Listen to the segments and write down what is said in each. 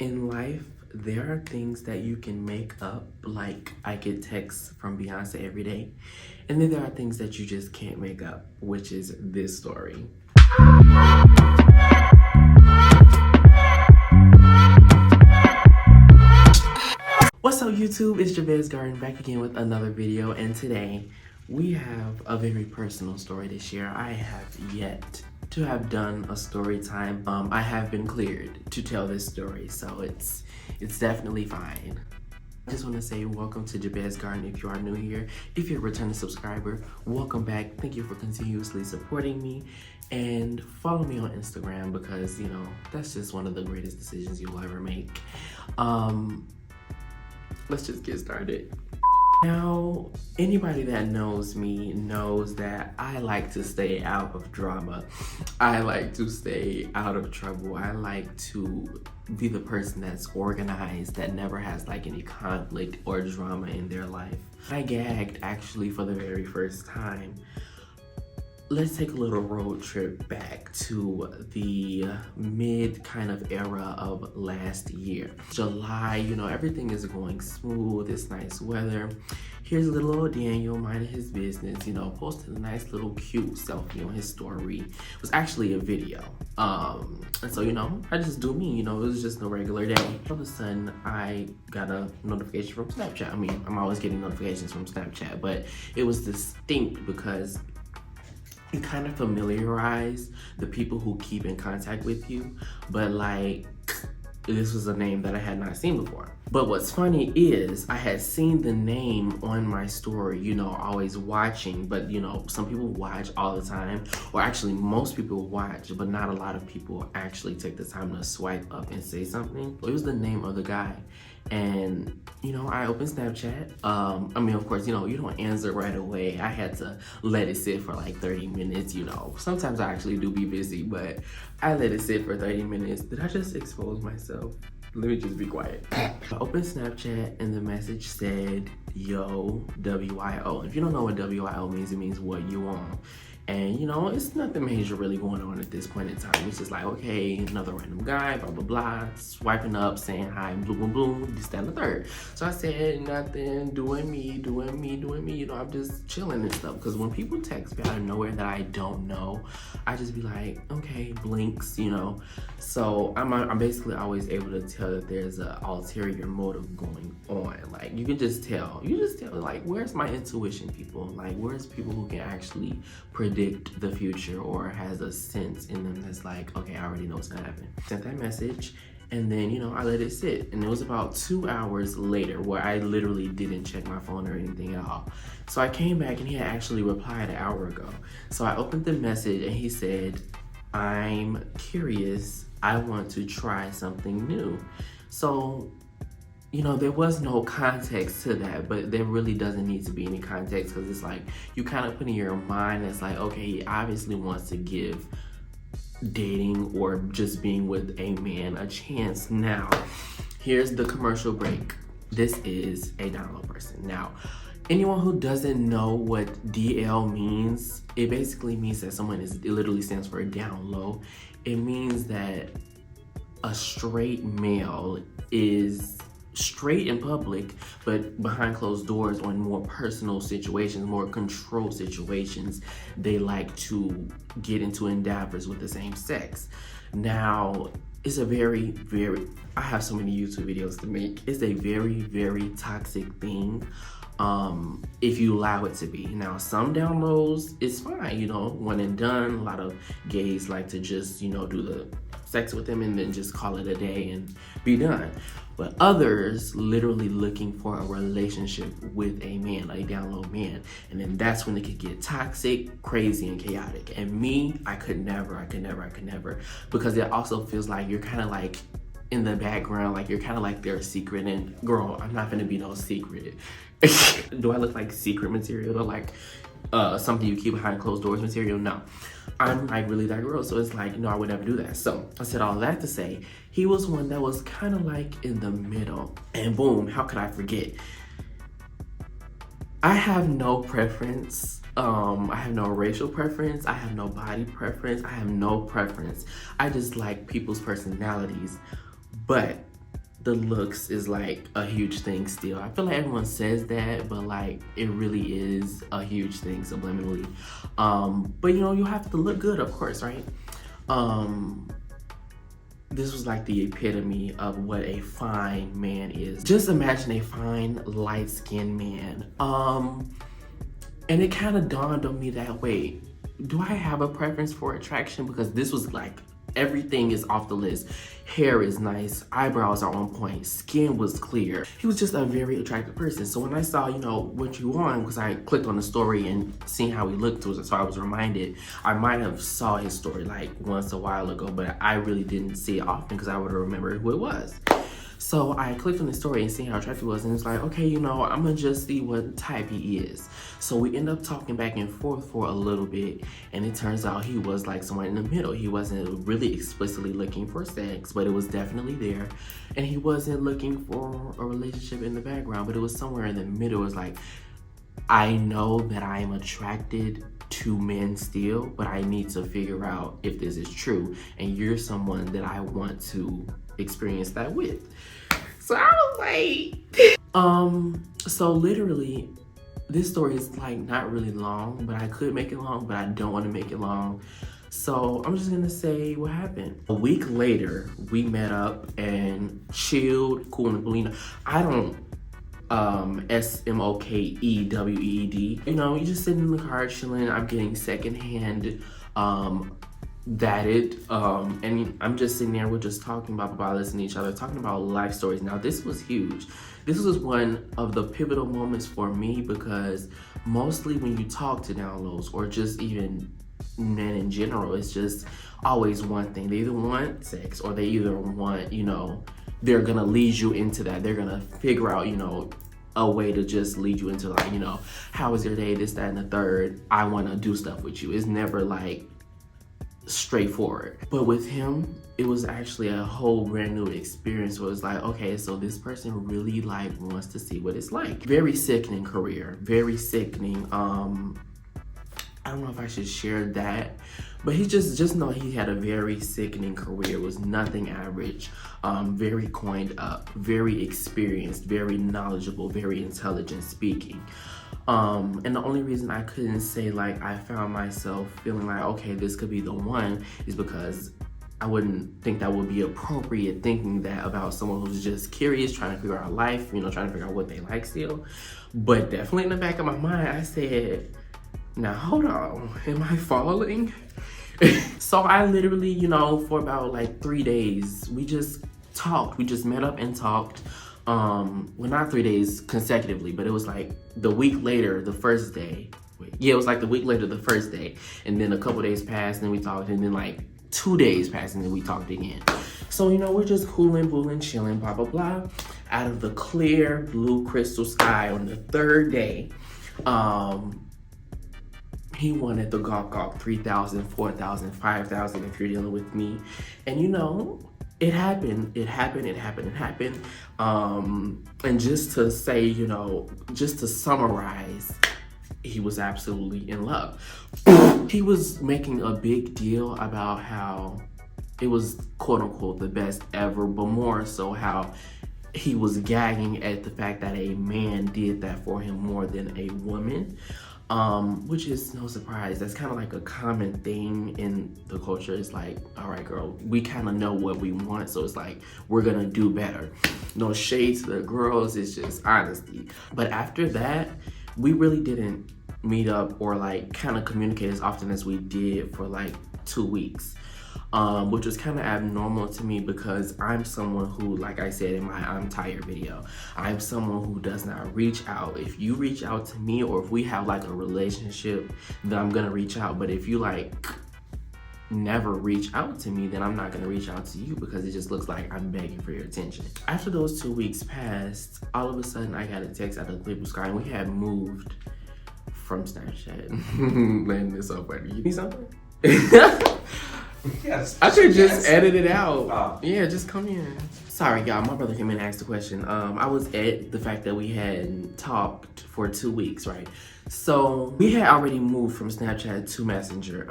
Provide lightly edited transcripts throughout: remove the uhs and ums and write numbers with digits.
In life, there are things that you can make up, like I get texts from Beyonce every day. And then there are things that you just can't make up, which is this story. What's up, YouTube? It's 𝐁𝐀𝐔𝐑𝐀𝐋𝐈 back again with another video, and today we have a very personal story to share. I have yet to have done a story time. I have been cleared to tell this story, so it's definitely fine. I just want to say welcome to 𝐁𝐀𝐔𝐑𝐀𝐋𝐈 if you are new here. If you're a returning subscriber, welcome back. Thank you for continuously supporting me, and follow me on Instagram because, you know, that's just one of the greatest decisions you'll ever make. Let's just get started. Now, anybody that knows me knows that I like to stay out of drama. I like to stay out of trouble. I like to be the person that's organized, that never has like any conflict or drama in their life. I gagged actually for the very first time. Let's take a little road trip back to the mid kind of era of last year. July, you know, everything is going smooth, it's nice weather. Here's little old Daniel minding his business, you know, posted a nice little cute selfie on his story. It was actually a video. And so, you know, I just do me, you know, it was just a regular day. All of a sudden, I got a notification from Snapchat. I mean, I'm always getting notifications from Snapchat, but it was distinct because you kind of familiarize the people who keep in contact with you, but like, this was a name that I had not seen before. But what's funny is I had seen the name on my story, you know, always watching, but you know, some people watch all the time, or actually most people watch, but not a lot of people actually take the time to swipe up and say something. It was the name of the guy. And, you know, I opened Snapchat. I mean, of course, you know, you don't answer right away. I had to let it sit for like 30 minutes, you know. Sometimes I actually do be busy, but I let it sit for 30 minutes. Did I just expose myself? Let me just be quiet. I opened Snapchat and the message said, yo, WIO. If you don't know what WIO means, it means what you want. And you know, it's nothing major really going on at this point in time. It's just like, okay, another random guy, blah, blah, blah, swiping up, saying hi, boom, boom, boom, this, that, and the third. So I said, nothing, doing me, you know, I'm just chilling and stuff. Because when people text me out of nowhere that I don't know, I just be like, okay, blinks, you know. So I'm basically always able to tell that there's an ulterior motive going on. Like, you can just tell, like, where's my intuition, people? Like, where's people who can actually predict the future or has a sense in them that's like, okay, I already know what's gonna happen. Sent that message, and then, you know, I let it sit. And it was about 2 hours later where I literally didn't check my phone or anything at all. So I came back and he had actually replied an hour ago. So I opened the message and he said, I'm curious, I want to try something new. So, you know, there was no context to that, but there really doesn't need to be any context because it's like, you kind of put in your mind that's like, okay, he obviously wants to give dating or just being with a man a chance. Now, here's the commercial break. This is a download person. Now, anyone who doesn't know what DL means, it basically means that it literally stands for down low. It means that a straight male is straight in public, but behind closed doors on more personal situations, more controlled situations, they like to get into endeavors with the same sex. Now, it's a very, I have so many YouTube videos to make. It's a very, very toxic thing if you allow it to be. Now, some downloads, it's fine, you know, one and done. A lot of gays like to just, you know, do the sex with them and then just call it a day and be done. But others literally looking for a relationship with a man, a down low man. And then that's when it could get toxic, crazy, and chaotic. And me, I could never. Because it also feels like you're kind of like in the background, like you're kind of like their secret. And girl, I'm not gonna be no secret. Do I look like secret material or like something you keep behind closed doors material? No. I'm like really that girl, so it's like, no, I would never do that. So I said all that to say, he was one that was kind of like in the middle. And boom, how could I forget? I have no preference. I have no racial preference. I have no body preference. I have no preference. I just like people's personalities. But the looks is like a huge thing still. I feel like everyone says that, but like it really is a huge thing subliminally. But you know, you have to look good, of course, right? This was like the epitome of what a fine man is. Just imagine a fine, light-skinned man. And it kind of dawned on me that, wait, do I have a preference for attraction? Because this was like, everything is off the list. Hair is nice, eyebrows are on point, skin was clear. He was just a very attractive person. So when I saw, you know, what you on, because I clicked on the story and seen how he looked, so I was reminded. I might have saw his story like once a while ago, but I really didn't see it often because I would have remembered who it was. So I clicked on the story and seen how attractive he was, and it's like, okay, you know, I'm gonna just see what type he is. So we end up talking back and forth for a little bit, and it turns out he was like somewhere in the middle. He wasn't really explicitly looking for sex, but it was definitely there. And he wasn't looking for a relationship in the background, but it was somewhere in the middle. It was like, I know that I am attracted to men still, but I need to figure out if this is true, and you're someone that I want to experience that with. So I was like, so literally this story is like not really long, but I could make it long, but I don't want to make it long. So I'm just gonna say what happened. A week later, we met up and chilled, cool and Belina. I don't SMOKEWEED. You know, you just sitting in the car chilling. I'm getting secondhand dated, and I'm just sitting there, we're just talking about listening to each other, talking about life stories. Now this was huge. This was one of the pivotal moments for me, because mostly when you talk to down lows or just even men in general, it's just always one thing. They either want sex or they either want, you know, they're gonna lead you into that. They're gonna figure out, you know, a way to just lead you into like, you know, how was your day, this, that, and the third. I wanna do stuff with you. It's never like straightforward. But with him, it was actually a whole brand new experience where it's like, okay, so this person really like wants to see what it's like. Very sickening career, very sickening. I don't know if I should share that, but he just know he had a very sickening career. It was nothing average. Very coined up, very experienced, very knowledgeable, very intelligent speaking. And the only reason I couldn't say like I found myself feeling like, okay, this could be the one, is because I wouldn't think that would be appropriate thinking that about someone who's just curious, trying to figure out life, you know, trying to figure out what they like still. But definitely in the back of my mind, I said, now hold on, am I falling? So I literally, you know, for about like 3 days, we just talked. We just met up and talked. Well, not 3 days consecutively, but it was like the week later, the first day. Yeah, it was like the week later, the first day. And then a couple days passed, and then we talked, and then like 2 days passed, and then we talked again. So, you know, we're just cooling, booling, chilling, blah, blah, blah. Out of the clear blue crystal sky on the third day, he wanted the 𝐁𝐀𝐔𝐑𝐀𝐋 3,000, 4,000, 5,000 if you're dealing with me. And you know, it happened. And just to say, you know, just to summarize, he was absolutely in love. He was making a big deal about how it was quote unquote the best ever, but more so how he was gagging at the fact that a man did that for him more than a woman. Which is no surprise. That's kind of like a common thing in the culture. It's like, all right, girl, we kind of know what we want, so it's like, we're gonna do better. No shade to the girls, it's just honesty. But after that, we really didn't meet up or like kind of communicate as often as we did for like 2 weeks. Which was kind of abnormal to me, because I'm someone who, like I said in my I'm tired video, I'm someone who does not reach out. If you reach out to me, or if we have like a relationship, then I'm gonna reach out. But if you like never reach out to me, then I'm not gonna reach out to you, because it just looks like I'm begging for your attention. After those 2 weeks passed, all of a sudden I got a text out of the clear blue sky, and we had moved from Snapchat. Man, this so funny. You need something? Yes. I should just edit it out. Yeah, just come in. Sorry, y'all. My brother came in and asked a question. I was at the fact that we had talked for 2 weeks, right? So we had already moved from Snapchat to Messenger.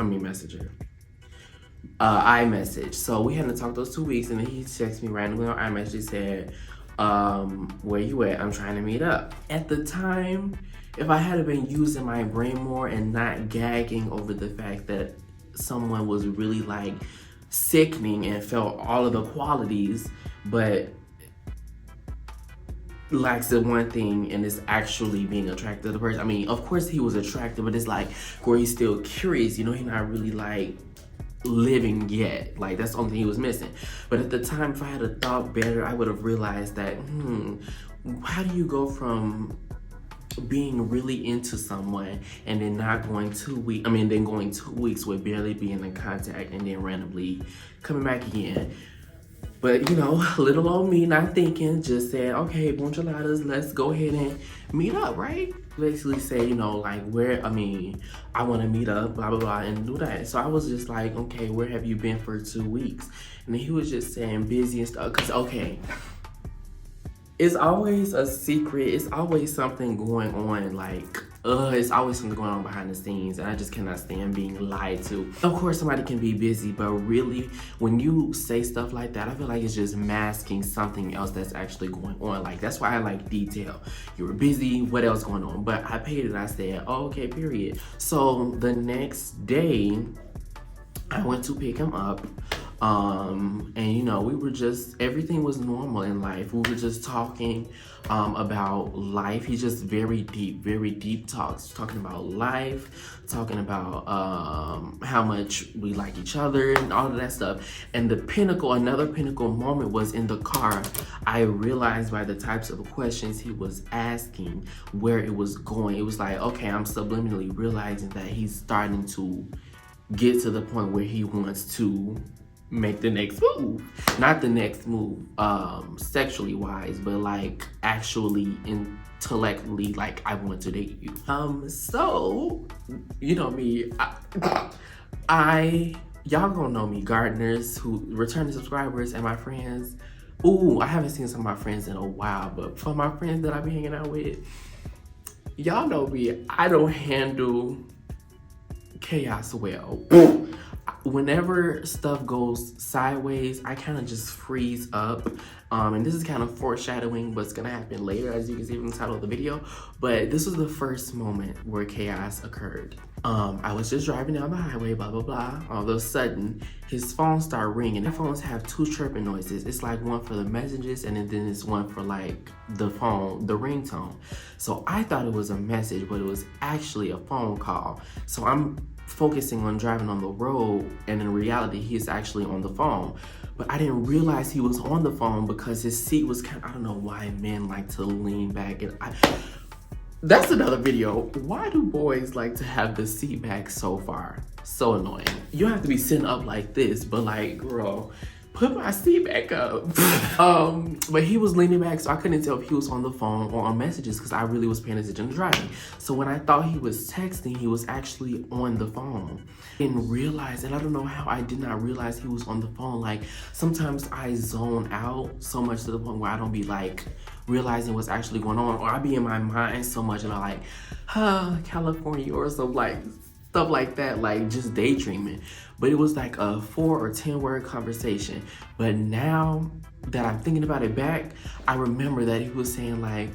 iMessage. So we hadn't talked those 2 weeks, and then he texted me randomly on iMessage. He said, where you at? I'm trying to meet up. At the time, if I had been using my brain more and not gagging over the fact that someone was really like sickening and felt all of the qualities, but lacks the one thing and is actually being attracted to the person. I mean, of course he was attractive, but it's like where he's still curious, you know, he's not really like living yet. Like that's the only thing he was missing. But at the time, if I had thought better, I would have realized that, how do you go from being really into someone and then not going 2 weeks, then going 2 weeks with barely being in contact and then randomly coming back again. But you know, little old me not thinking, just said, okay, bunchaladas, let's go ahead and meet up, right? Basically say, you know, like I want to meet up, blah, blah, blah, and do that. So I was just like, okay, where have you been for 2 weeks? And then he was just saying busy and stuff, cause okay, it's always a secret. It's always something going on, like, it's always something going on behind the scenes, and I just cannot stand being lied to. Of course, somebody can be busy, but really, when you say stuff like that, I feel like it's just masking something else that's actually going on. Like, that's why I like detail. You were busy, what else going on? But I paid it, I said, oh, okay, period. So the next day, I went to pick him up. And you know, everything was normal in life. We were just talking about life. He's just very deep talks, talking about life, talking about how much we like each other and all of that stuff. And another pinnacle moment was in the car. I realized by the types of questions he was asking where it was going. It was like, okay, I'm subliminally realizing that he's starting to get to the point where he wants to make the next move. Not the next move sexually wise, but like actually intellectually, like I want to date you. So you know me, y'all gonna know me, gardeners, who returning subscribers, and my friends. Ooh, I haven't seen some of my friends in a while, but for my friends that I be hanging out with, y'all know me, I don't handle chaos well. Whenever stuff goes sideways, I kind of just freeze up. And this is kind of foreshadowing what's gonna happen later, as you can see from the title of the video. But this was the first moment where chaos occurred. I was just driving down the highway, blah, blah, blah. All of a sudden, his phone started ringing. My phones have 2 chirping noises. It's like one for the messages, and then it's one for like the ringtone. So I thought it was a message, but it was actually a phone call. So I'm focusing on driving on the road, and in reality, he's actually on the phone. But I didn't realize he was on the phone because his seat was kind of, I don't know why men like to lean back. And that's another video. Why do boys like to have the seat back so far? So annoying. You don't have to be sitting up like this, but like, girl, put my seat back up. But he was leaning back, so I couldn't tell if he was on the phone or on messages because I really was paying attention to driving. So when I thought he was texting, he was actually on the phone. Didn't realize, and I don't know how I did not realize he was on the phone. Like, sometimes I zone out so much to the point where I don't be like realizing what's actually going on, or I be in my mind so much and I'm like, California, or some like stuff like that, like just daydreaming. But it was like a 4 or 10 word conversation. But now that I'm thinking about it back, I remember that he was saying like,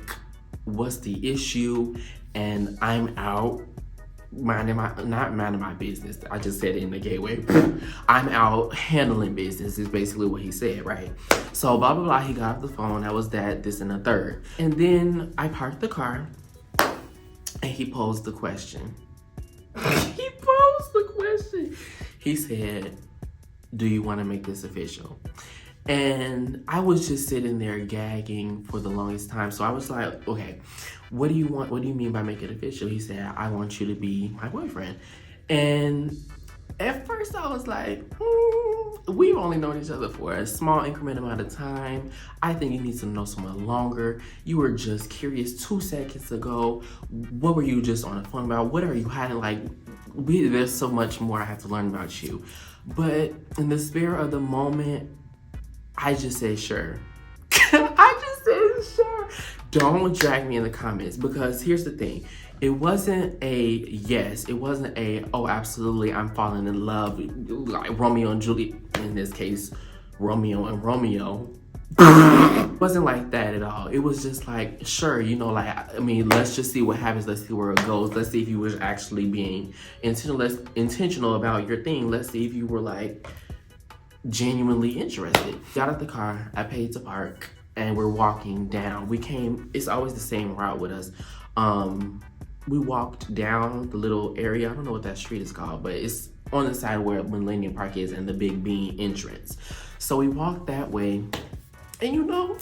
what's the issue? And I'm out not minding my business. I just said it in the gay way. I'm out handling business is basically what he said, right? So blah, blah, blah, he got off the phone. That was that, this, and the third. And then I parked the car and he posed the question. He posed the question. He said, do you want to make this official? And I was just sitting there gagging for the longest time. So I was like, okay, what do you want? What do you mean by make it official? He said, I want you to be my boyfriend. And at first I was like, we've only known each other for a small increment amount of time. I think you need to know someone longer. You were just curious 2 seconds ago. What were you just on the phone about? What are you hiding? Like, there's so much more I have to learn about you. But in the spirit of the moment, I just said, sure. I just said, sure. Don't drag me in the comments, because here's the thing. It wasn't a yes. It wasn't a, oh, absolutely, I'm falling in love. Like Romeo and Juliet, in this case, Romeo and Romeo. It wasn't like that at all. It was just like, sure, you know, like, I mean, let's just see what happens. Let's see where it goes. Let's see if you were actually being intentional about your thing. Let's see if you were like genuinely interested. Got out the car, I paid to park, and we're walking down. It's always the same route with us. We walked down the little area. I don't know what that street is called, but it's on the side where Millennium Park is and the Big Bean entrance. So we walked that way, and you know,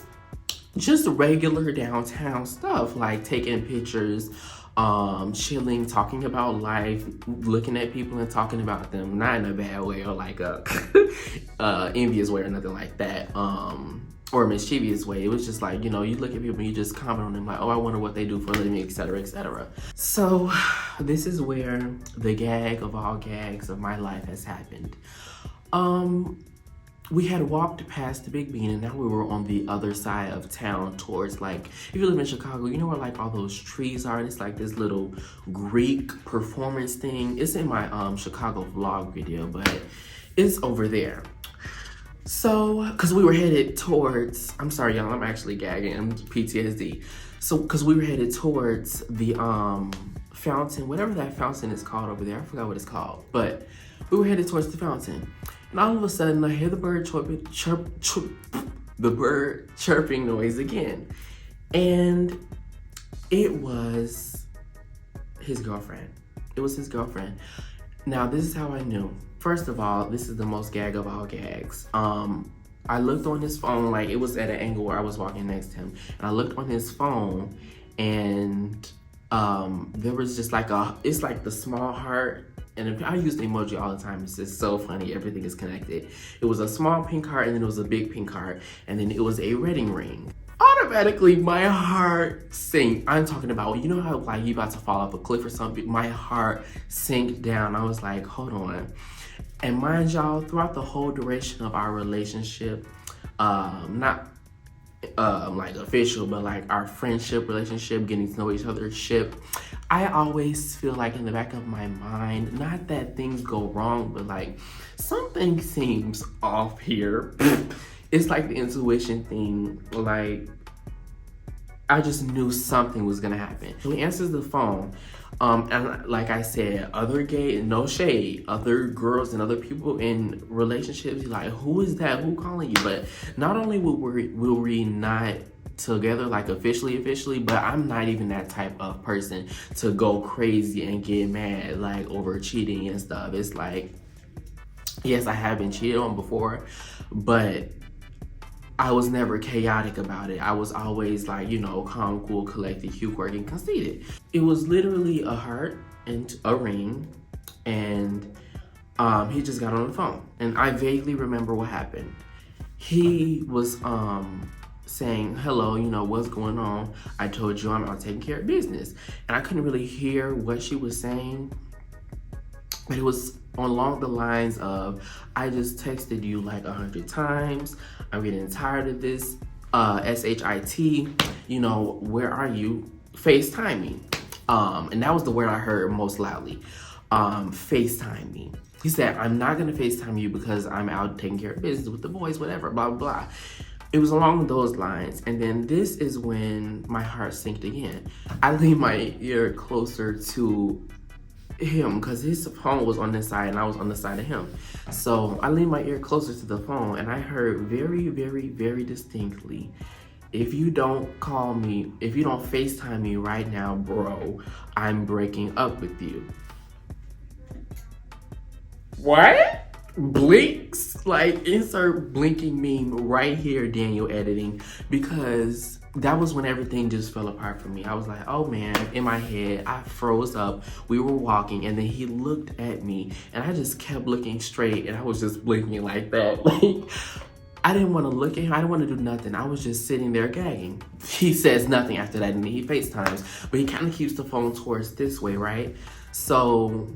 just regular downtown stuff, like taking pictures, chilling, talking about life, looking at people and talking about them, not in a bad way or like a envious way or nothing like that, or a mischievous way. It was just like, you know, you look at people and you just comment on them like, oh, I wonder what they do for a living, etc., etc. So this is where the gag of all gags of my life has happened. We had walked past the Big Bean, and now we were on the other side of town towards, like, if you live in Chicago, you know where like all those trees are, and it's like this little Greek performance thing. It's in my Chicago vlog video, but it's over there. So, because we were headed towards, I'm sorry y'all, I'm actually gagging, I'm PTSD. So, because we were headed towards the fountain, whatever that fountain is called over there, I forgot what it's called, but we were headed towards the fountain. And all of a sudden, I hear the bird chirping noise again. And it was his girlfriend. It was his girlfriend. Now, this is how I knew. First of all, this is the most gag of all gags. I looked on his phone, like it was at an angle where I was walking next to him. And I looked on his phone, and there was just like it's like the small heart. And I use the emoji all the time. It's just so funny. Everything is connected. It was a small pink heart, and then it was a big pink heart, and then it was a wedding ring. Automatically, my heart sank. I'm talking about, you know how like you about to fall off a cliff or something? My heart sank down. I was like, hold on. And mind y'all, throughout the whole duration of our relationship, not like official, but like our friendship, relationship, getting to know each other's ship, I always feel like in the back of my mind, not that things go wrong, but like something seems off here. It's like the intuition thing, like I just knew something was gonna happen. So he answers the phone, and like I said, no shade, other girls and other people in relationships, like, who is that? Who calling you? But not only will we not together, like officially, but I'm not even that type of person to go crazy and get mad like over cheating and stuff. It's like, yes, I have been cheated on before, but I was never chaotic about it. I was always like, you know, calm, cool, collected, cute, quirky, and conceited. It was literally a heart and a ring, and he just got on the phone. And I vaguely remember what happened. He was saying, hello, you know, what's going on? I told you I'm out taking care of business. And I couldn't really hear what she was saying, but it was along the lines of, I just texted you like 100 times. I'm getting tired of this. SHIT, you know, where are you? FaceTime me. And that was the word I heard most loudly. FaceTime me. He said, I'm not gonna FaceTime you because I'm out taking care of business with the boys, whatever, blah, blah, blah. It was along those lines. And then this is when my heart sank again. I leaned my ear closer to him because his phone was on this side and I was on the side of him. So I leaned my ear closer to the phone and I heard very, very, very distinctly, if you don't call me, if you don't FaceTime me right now, bro, I'm breaking up with you. What? Blinks? Like, insert blinking meme right here, Daniel editing, because that was when everything just fell apart for me. I was like, oh man, in my head, I froze up. We were walking and then he looked at me and I just kept looking straight and I was just blinking like that. Like, I didn't want to look at him. I didn't want to do nothing. I was just sitting there gagging. He says nothing after that and he FaceTimes, but he kind of keeps the phone towards this way, right? So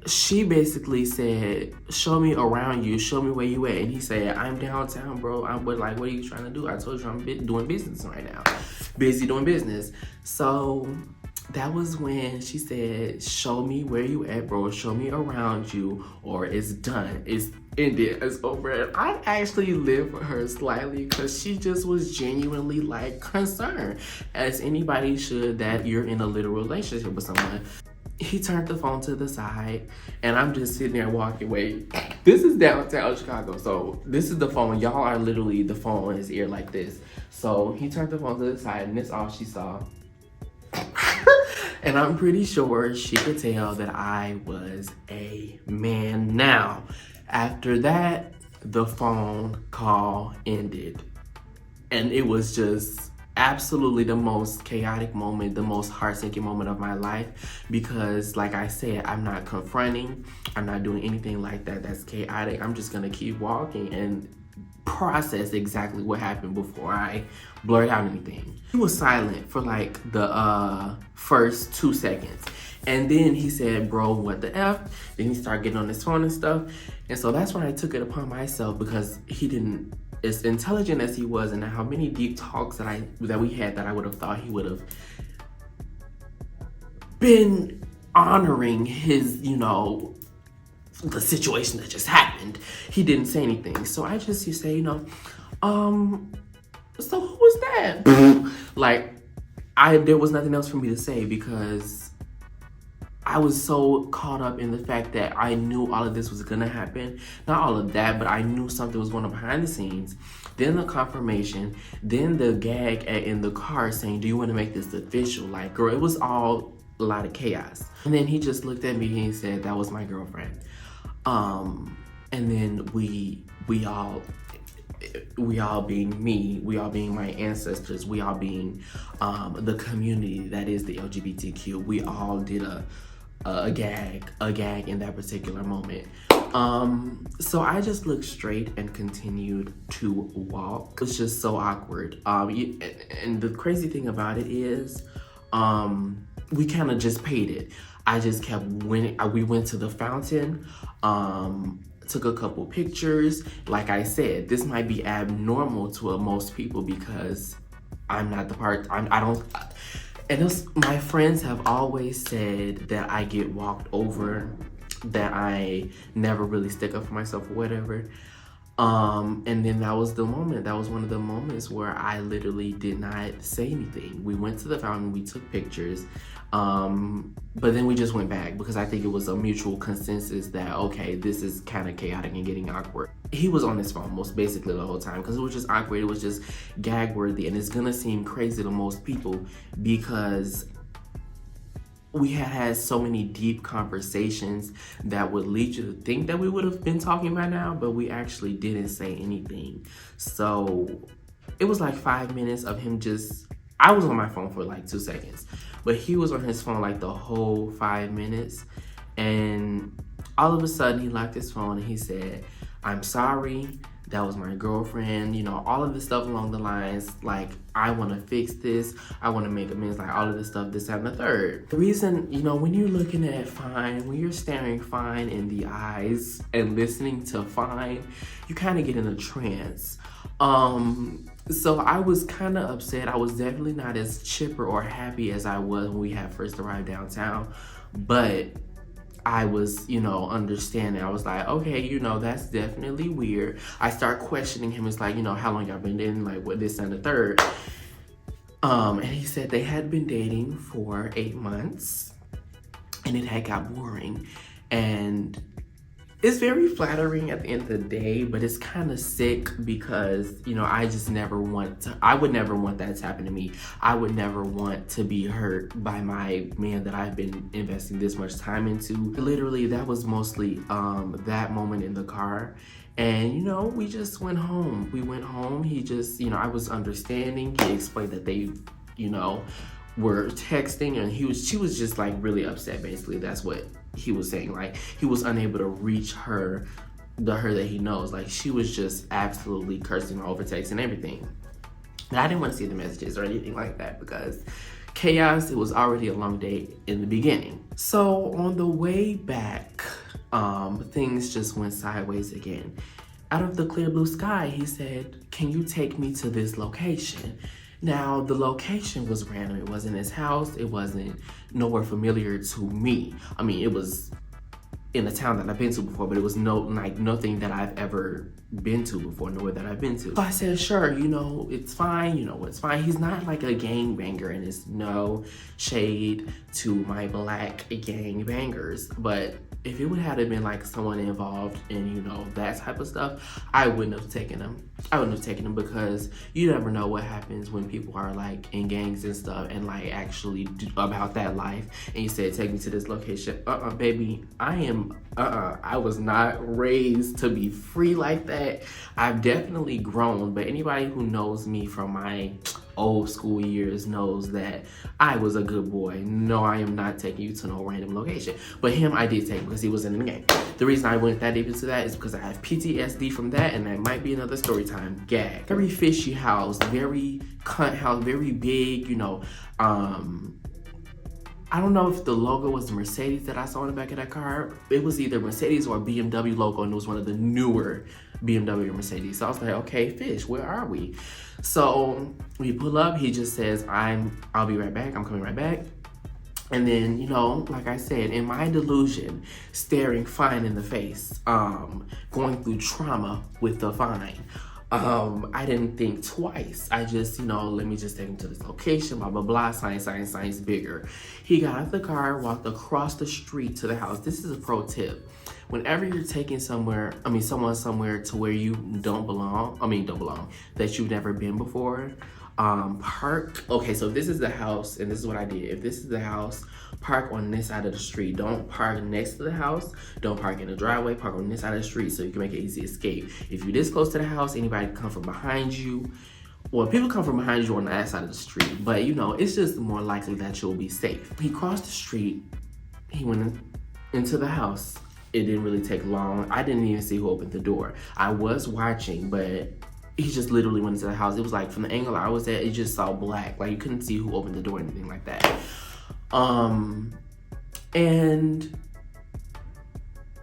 she basically said, show me around you, show me where you at. And he said, I'm downtown, bro. What are you trying to do? I told you I'm doing business right now. Busy doing business. So that was when she said, show me where you at, bro. Show me around you, or it's done. It's ended. It's over. And I actually lived for her slightly because she just was genuinely like concerned, as anybody should, that you're in a literal relationship with someone. He turned the phone to the side, and I'm just sitting there walking away. This is downtown Chicago, so this is the phone. Y'all are literally the phone in his ear like this. So he turned the phone to the side, and this all she saw. And I'm pretty sure she could tell that I was a man. Now, after that, the phone call ended. And it was just absolutely the most chaotic moment, the most heart-sinking moment of my life. Because like I said, I'm not confronting. I'm not doing anything like that. That's chaotic. I'm just gonna keep walking and process exactly what happened before I blurt out anything. He was silent for like the first 2 seconds. And then he said, bro, what the F? Then he started getting on his phone and stuff. And so that's when I took it upon myself, because he didn't, as intelligent as he was, and how many deep talks that we had, that I would have thought he would have been honoring his, you know, the situation that just happened. He didn't say anything. So I just used to say, you know, so who was that? Like, there was nothing else for me to say, because I was so caught up in the fact that I knew all of this was gonna happen. Not all of that, but I knew something was going on behind the scenes. Then the confirmation, then the gag in the car saying, do you want to make this official? Like, girl, it was all a lot of chaos. And then he just looked at me and he said, that was my girlfriend. And then we all being me, we all being my ancestors, we all being the community that is the LGBTQ, we all did a gag in that particular moment. So I just looked straight and continued to walk. It was just so awkward. And the crazy thing about it is, we kind of just paid it. I just kept winning. We went to the fountain, took a couple pictures. Like I said, this might be abnormal to most people, because I'm not the part, my friends have always said that I get walked over, that I never really stick up for myself or whatever. And then that was the moment. That was one of the moments where I literally did not say anything. We went to the fountain, we took pictures, but then we just went back, because I think it was a mutual consensus that, okay, this is kind of chaotic and getting awkward. He was on his phone most basically the whole time, because it was just awkward. It was just gag worthy, and it's gonna seem crazy to most people, because we had so many deep conversations that would lead you to think that we would have been talking by now, but we actually didn't say anything. So it was like 5 minutes of him just, I was on my phone for like 2 seconds, but he was on his phone like the whole 5 minutes. And all of a sudden he locked his phone and he said, I'm sorry, that was my girlfriend, you know, all of this stuff along the lines, like, I want to fix this, I want to make amends, like all of this stuff, this, that, and the third. The reason, you know, when you're looking at Fine, when you're staring Fine in the eyes and listening to Fine, you kind of get in a trance. So I was kind of upset. I was definitely not as chipper or happy as I was when we had first arrived downtown, but I was, you know, understanding. I was like, okay, you know, that's definitely weird. I start questioning him. It's like, you know, how long y'all been dating? Like, what, this and the third? And he said they had been dating for 8 months and it had got boring. And it's very flattering at the end of the day, but it's kind of sick, because, you know, I would never want that to happen to me. I would never want to be hurt by my man that I've been investing this much time into. Literally, that was mostly that moment in the car. And, you know, we just went home. We went home. He just, you know, I was understanding. He explained that they, you know, were texting, and she was just like really upset, basically. That's what he was saying. Like, he was unable to reach her, the her that he knows. Like, she was just absolutely cursing her over text and everything. And I didn't want to see the messages or anything like that, because chaos, it was already a long day in the beginning. So on the way back, things just went sideways again. Out of the clear blue sky, he said, can you take me to this location? Now, the location was random. It wasn't his house. It wasn't nowhere familiar to me. I mean, it was in a town that I've been to before, but it was nothing that I've ever been to before, nowhere that I've been to. So I said, sure, it's fine, it's fine. He's not like a gangbanger, and it's no shade to my black gangbangers, but if it would have been like someone involved in, that type of stuff, I wouldn't have taken him. I wouldn't have taken him because you never know what happens when people are like in gangs and stuff and like actually about that life. And you said, take me to this location. Baby, I was not raised to be free like that. I've definitely grown, but anybody who knows me from my old school years knows that I was a good boy. No, I am not taking you to no random location. But him, I did take because he was in the game. The reason I went that deep into that is because I have PTSD from that, and that might be another story time gag. Very fishy house, very cunt house, very big, I don't know if the logo was the Mercedes that I saw in the back of that car. It was either Mercedes or BMW logo, and it was one of the newer BMW or Mercedes. So I was like, okay, fish, where are we? So we pull up, he just says, I'll be right back, I'm coming right back. And then, like I said, in my delusion, staring fine in the face, going through trauma with the fine. I didn't think twice. I just, let me just take him to this location, blah, blah, blah, science bigger. He got out of the car, walked across the street to the house. This is a pro tip. Whenever you're taking someone somewhere to where you don't belong, that you've never been before, park. Okay, so if this is the house, and this is what I did. If this is the house, park on this side of the street. Don't park next to the house. Don't park in the driveway. Park on this side of the street so you can make an easy escape. If you're this close to the house, anybody can come from behind you. Well, people come from behind you on that side of the street, but it's just more likely that you'll be safe. He crossed the street. He went into the house. It didn't really take long. I didn't even see who opened the door. I was watching, but he just literally went into the house. It was like, from the angle I was at, it just saw black. Like, you couldn't see who opened the door or anything like that. And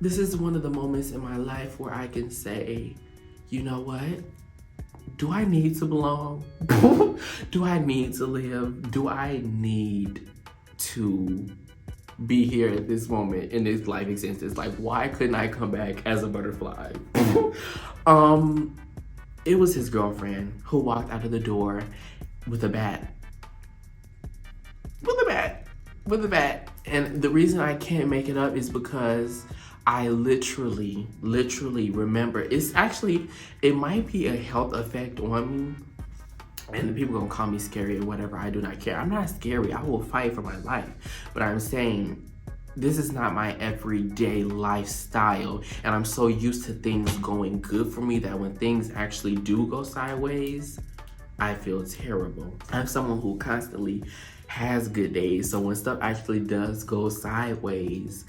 this is one of the moments in my life where I can say, you know what? Do I need to belong? Do I need to live? Do I need to be here at this moment in this life existence? Like, why couldn't I come back as a butterfly? It was his girlfriend who walked out of the door with a bat. With a bat. And the reason I can't make it up is because I literally remember. It might be a health effect on me. And people gonna call me scary or whatever. I do not care. I'm not scary. I will fight for my life. But I'm saying, this is not my everyday lifestyle, and I'm so used to things going good for me that when things actually do go sideways, I feel terrible. I'm someone who constantly has good days, so when stuff actually does go sideways,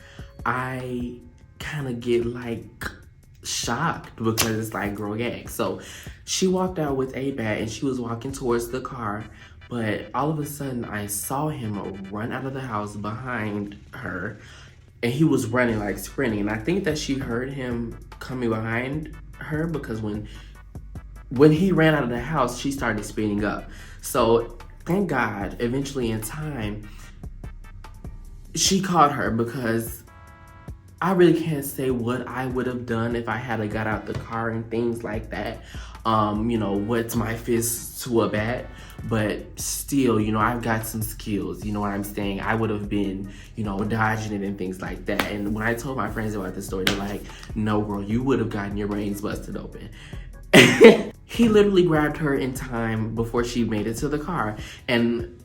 I kind of get like shocked because it's like, girl, gag. So she walked out with a bat and she was walking towards the car. But all of a sudden, I saw him run out of the house behind her, and he was running, like sprinting. And I think that she heard him coming behind her because when he ran out of the house, she started speeding up. So thank God, eventually in time, she caught her because I really can't say what I would have done if I had got out the car and things like that. What's my fist to a bat? But still, I've got some skills, you know what I'm saying? I would have been, dodging it and things like that. And when I told my friends about this story, they're like, no, girl, you would have gotten your brains busted open. He literally grabbed her in time before she made it to the car. And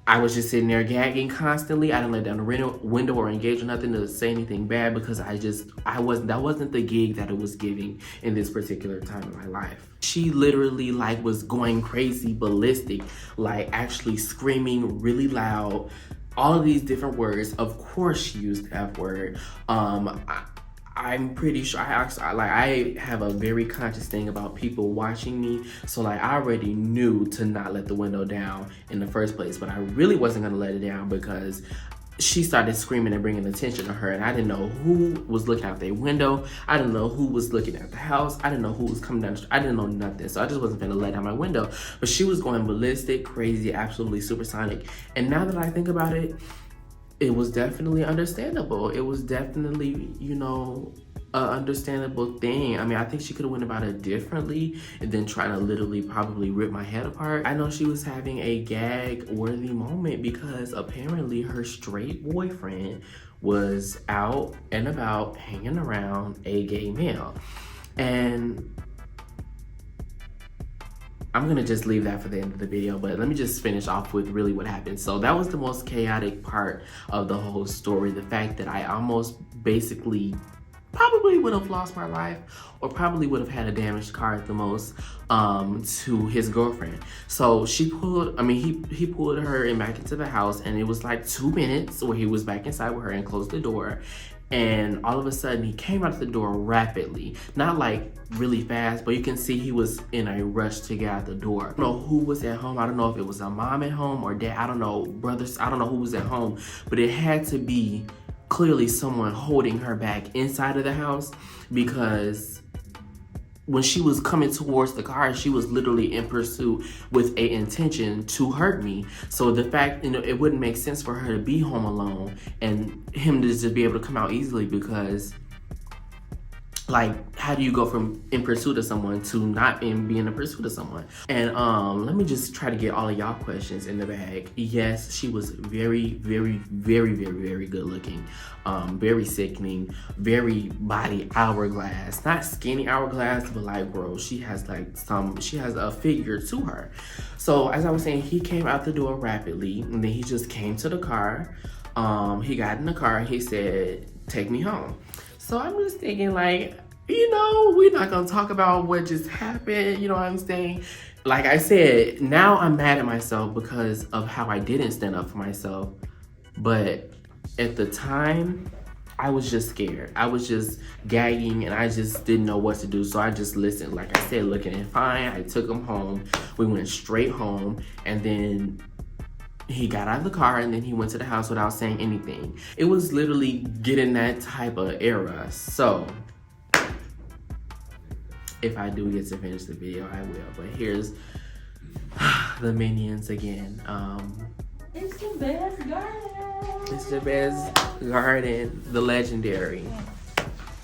I was just sitting there gagging constantly. I didn't let down the window or engage or nothing to say anything bad because that wasn't the gig that it was giving in this particular time of my life. She literally was going crazy, ballistic, actually screaming really loud, all of these different words. Of course she used the F word. I'm pretty sure I have a very conscious thing about people watching me. So I already knew to not let the window down in the first place, but I really wasn't gonna let it down because she started screaming and bringing attention to her, and I didn't know who was looking out their window. I didn't know who was looking at the house. I didn't know who was coming down the street. I didn't know nothing, so I just wasn't gonna let down my window. But she was going ballistic, crazy, absolutely supersonic. And now that I think about it, it was definitely understandable. It was definitely, you know, a understandable thing. I mean, I think she could have went about it differently than trying to literally probably rip my head apart. I know she was having a gag-worthy moment because apparently her straight boyfriend was out and about hanging around a gay male. And I'm gonna just leave that for the end of the video, but let me just finish off with really what happened. So that was the most chaotic part of the whole story. The fact that I almost basically probably would have lost my life, or probably would have had a damaged car at the most, to his girlfriend. So he pulled her in back into the house, and it was like 2 minutes where he was back inside with her and closed the door. And all of a sudden he came out the door rapidly, not like really fast, but you can see he was in a rush to get out the door. I don't know who was at home. I don't know if it was a mom at home or dad. I don't know, brothers. I don't know who was at home, but it had to be clearly someone holding her back inside of the house, because when she was coming towards the car, she was literally in pursuit with a intention to hurt me. So the fact, you know, it wouldn't make sense for her to be home alone and him to just be able to come out easily, because like, how do you go from in pursuit of someone to not being in pursuit of someone? And let me just try to get all of y'all questions in the bag. Yes, she was very, very, very, very, very good looking. Very sickening, very body hourglass. Not skinny hourglass, but like, bro, she has a figure to her. So as I was saying, he came out the door rapidly, and then he just came to the car. He got in the car and he said, "Take me home." So I'm just thinking, like, you know, we're not gonna talk about what just happened, you know what I'm saying? Like I said, now I'm mad at myself because of how I didn't stand up for myself. But at the time, I was just scared. I was just gagging and I just didn't know what to do. So I just listened. Like I said, looking at fine. I took him home. We went straight home, and then he got out of the car, and then he went to the house without saying anything. It was literally getting that type of era. So if I do get to finish the video, I will. But here's the minions again. It's the best garden. It's the best garden, the legendary.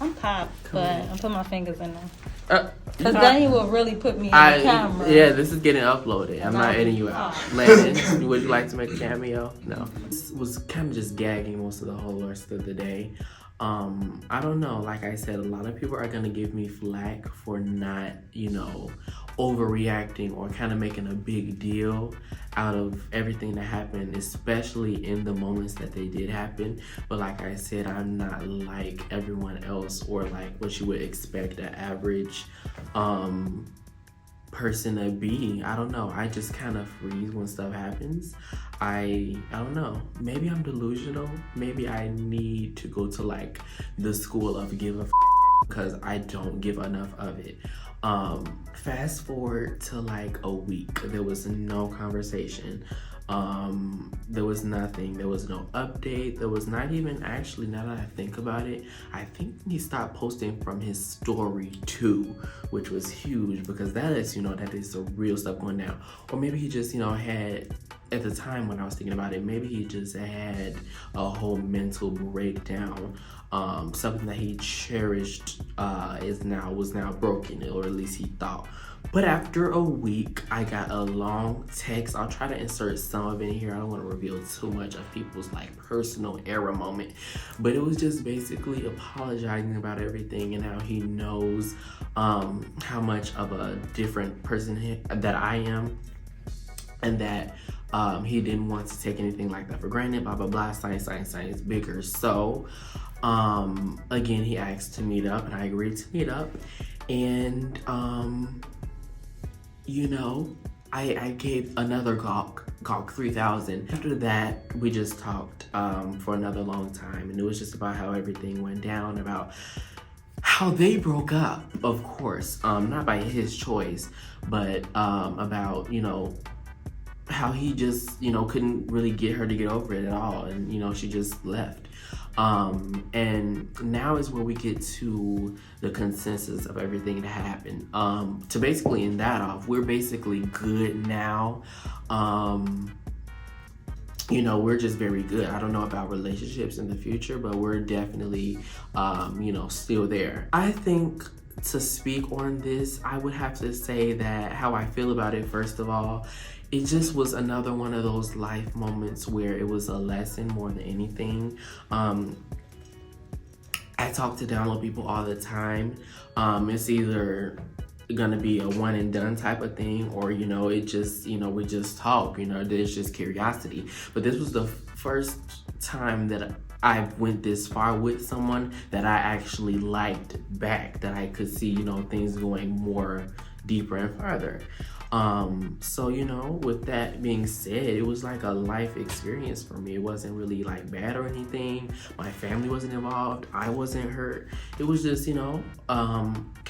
I'm popped, but I'm putting my fingers in there. Because Daniel will really put me in the camera. Yeah, this is getting uploaded. I'm not editing you out. Landon, would you like to make a cameo? No. This was kind of just gagging most of the whole rest of the day. I don't know. Like I said, a lot of people are going to give me flack for not, you know, overreacting or kind of making a big deal out of everything that happened, especially in the moments that they did happen. But like I said, I'm not like everyone else, or like what you would expect an average person to be. I don't know. I just kind of freeze when stuff happens. I don't know. Maybe I'm delusional. Maybe I need to go to like the school of give a because I don't give enough of it. Fast forward to like a week. There was no conversation. There was nothing. There was no update. There was not even, actually, now that I think about it, I think he stopped posting from his story too, which was huge, because that lets you know that there's some real stuff going down. Or maybe he just, you know, had, at the time when I was thinking about it, maybe he just had a whole mental breakdown. Something that he cherished was now broken, or at least he thought. But after a week, I got a long text. I'll try to insert some of it in here. I don't want to reveal too much of people's like personal era moment, but it was just basically apologizing about everything and how he knows how much of a different person that I am, and that he didn't want to take anything like that for granted, blah, blah, blah, science bigger. So again, he asked to meet up, and I agreed to meet up. And you know, I gave another 𝐁𝐀𝐔 3000. After that, we just talked for another long time, and it was just about how everything went down, about how they broke up, of course, not by his choice, but about, you know, how he just, couldn't really get her to get over it at all. And, she just left. And now is where we get to the consensus of everything that happened. To basically end that off, we're basically good now. We're just very good. I don't know about relationships in the future, but we're definitely, still there. I think to speak on this, I would have to say that how I feel about it, first of all, it just was another one of those life moments where it was a lesson more than anything. I talk to download people all the time. It's either gonna be a one and done type of thing, or it just we just talk. There's just curiosity. But this was the first time that I went this far with someone that I actually liked back, that I could see things going more deeper and farther. So with that being said, it was like a life experience for me. It wasn't really like bad or anything. My family wasn't involved. I wasn't hurt. It was just kind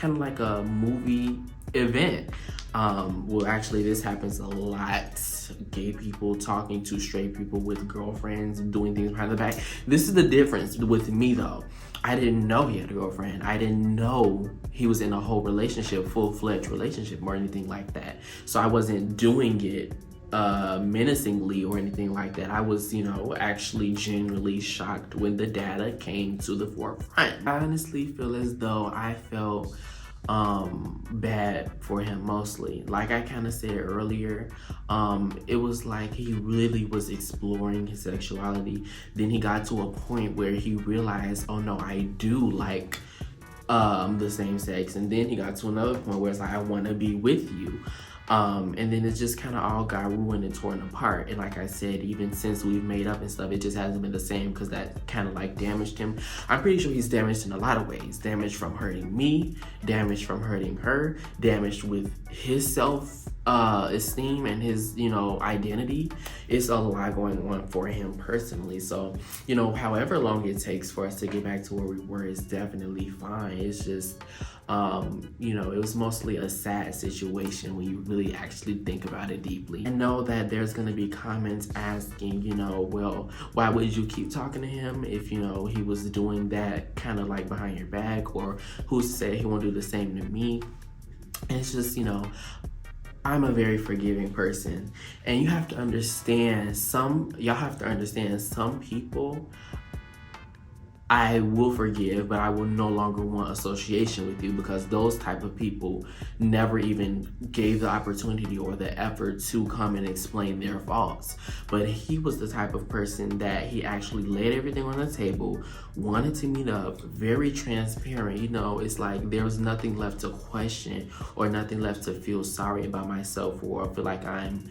of like a movie event. Well, actually, this happens a lot. Gay people talking to straight people with girlfriends and doing things behind the back. This is the difference with me, though. I didn't know he had a girlfriend. I didn't know he was in a whole relationship, full-fledged relationship or anything like that. So I wasn't doing it menacingly or anything like that. I was, actually genuinely shocked when the data came to the forefront. I honestly feel as though I felt bad for him mostly. Like I kind of said earlier, it was like he really was exploring his sexuality. Then he got to a point where he realized, oh no, I do like the same sex. And then he got to another point where it's like, I want to be with you. And then it just kind of all got ruined and torn apart. And like I said, even since we've made up and stuff, it just hasn't been the same, because that kind of like damaged him. I'm pretty sure he's damaged in a lot of ways. Damaged from hurting me, damaged from hurting her, damaged with his self-esteem and his, identity. It's a lot going on for him personally. So, however long it takes for us to get back to where we were is definitely fine. It's just, it was mostly a sad situation when you really actually think about it deeply. I know that there's going to be comments asking, well, why would you keep talking to him if, he was doing that kind of like behind your back, or who's to say he won't do the same to me? And it's just, I'm a very forgiving person, and you have to understand some people I will forgive, but I will no longer want association with you, because those type of people never even gave the opportunity or the effort to come and explain their faults. But he was the type of person that he actually laid everything on the table, wanted to meet up, very transparent. It's like there was nothing left to question or nothing left to feel sorry about myself, or feel like I'm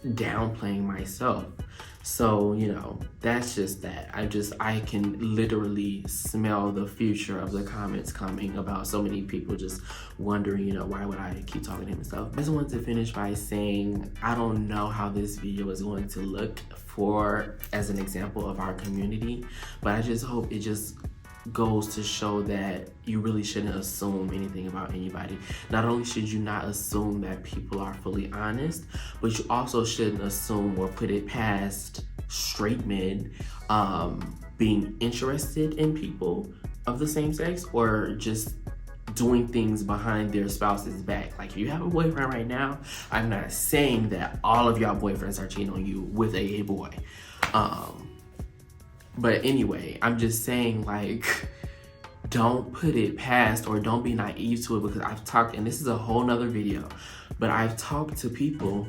downplaying myself. So, that's just that. I can literally smell the future of the comments coming about so many people just wondering, why would I keep talking to him and stuff. I just wanted to finish by saying, I don't know how this video is going to look as an example of our community, but I just hope it just goes to show that you really shouldn't assume anything about anybody. Not only should you not assume that people are fully honest, but you also shouldn't assume or put it past straight men being interested in people of the same sex, or just doing things behind their spouse's back. Like, if you have a boyfriend right now, I'm not saying that all of y'all boyfriends are cheating on you with a gay boy. But anyway, I'm just saying, like, don't put it past, or don't be naive to it, because I've talked, and this is a whole nother video, but I've talked to people,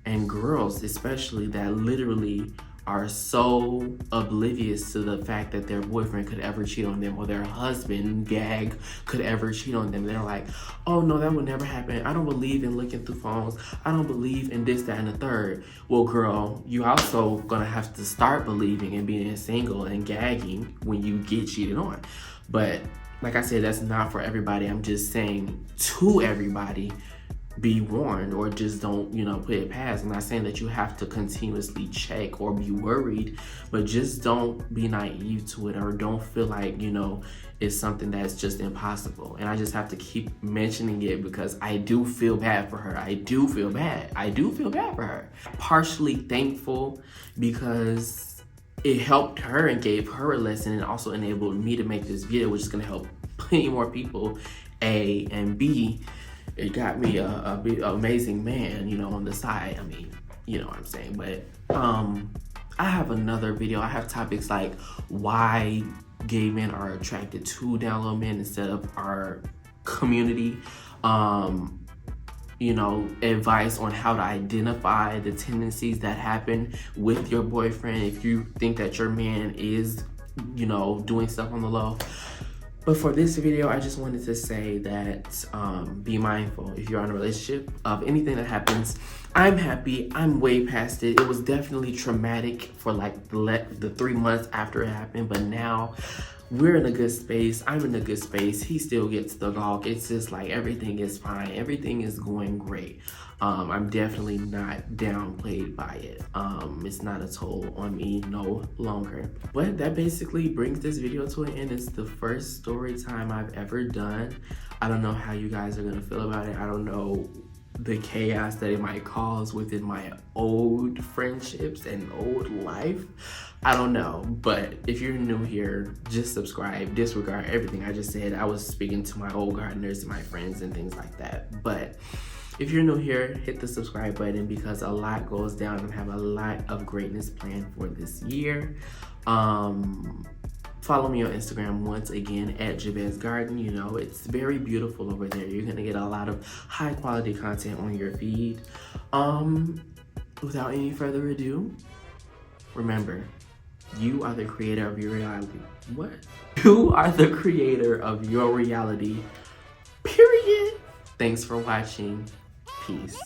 and girls especially, that literally are so oblivious to the fact that their boyfriend could ever cheat on them, or their husband, gag, could ever cheat on them. They're like, oh no, that would never happen. I don't believe in looking through phones. I don't believe in this, that, and the third. Well, girl, you also gonna have to start believing in being single and gagging when you get cheated on. But like I said, that's not for everybody. I'm just saying to everybody, be warned, or just don't, you know, put it past. I'm not saying that you have to continuously check or be worried, but just don't be naive to it, or don't feel like, you know, it's something that's just impossible. And I just have to keep mentioning it because I do feel bad for her. I do feel bad for her. Partially thankful because it helped her and gave her a lesson, and also enabled me to make this video, which is gonna help plenty more people, A, and B, it got me a amazing man, you know, on the side. I mean, you know what I'm saying. But I have another video. I have topics like why gay men are attracted to down low men instead of our community. You know, advice on how to identify the tendencies that happen with your boyfriend if you think that your man is, you know, doing stuff on the low. But for this video, I just wanted to say that be mindful if you're in a relationship of anything that happens. I'm happy. I'm way past it. It was definitely traumatic for like the 3 months after it happened, but now we're in a good space. I'm in a good space. He still gets the gawk. It's just like everything is fine. Everything is going great. I'm definitely not downplayed by it. It's not a toll on me no longer. But that basically brings this video to an end. It's the first story time I've ever done. I don't know how you guys are gonna feel about it. I don't know the chaos that it might cause within my old friendships and old life. I don't know, but if you're new here, just subscribe, disregard everything I just said. I was speaking to my old gardeners and my friends and things like that. But if you're new here, hit the subscribe button because a lot goes down and have a lot of greatness planned for this year. Follow me on Instagram once again at 𝐁𝐀𝐔𝐑𝐀𝐋𝐈. You know, it's very beautiful over there. You're gonna get a lot of high quality content on your feed. Without any further ado, remember, you are the creator of your reality. What? You are the creator of your reality, period. Thanks for watching. Peace.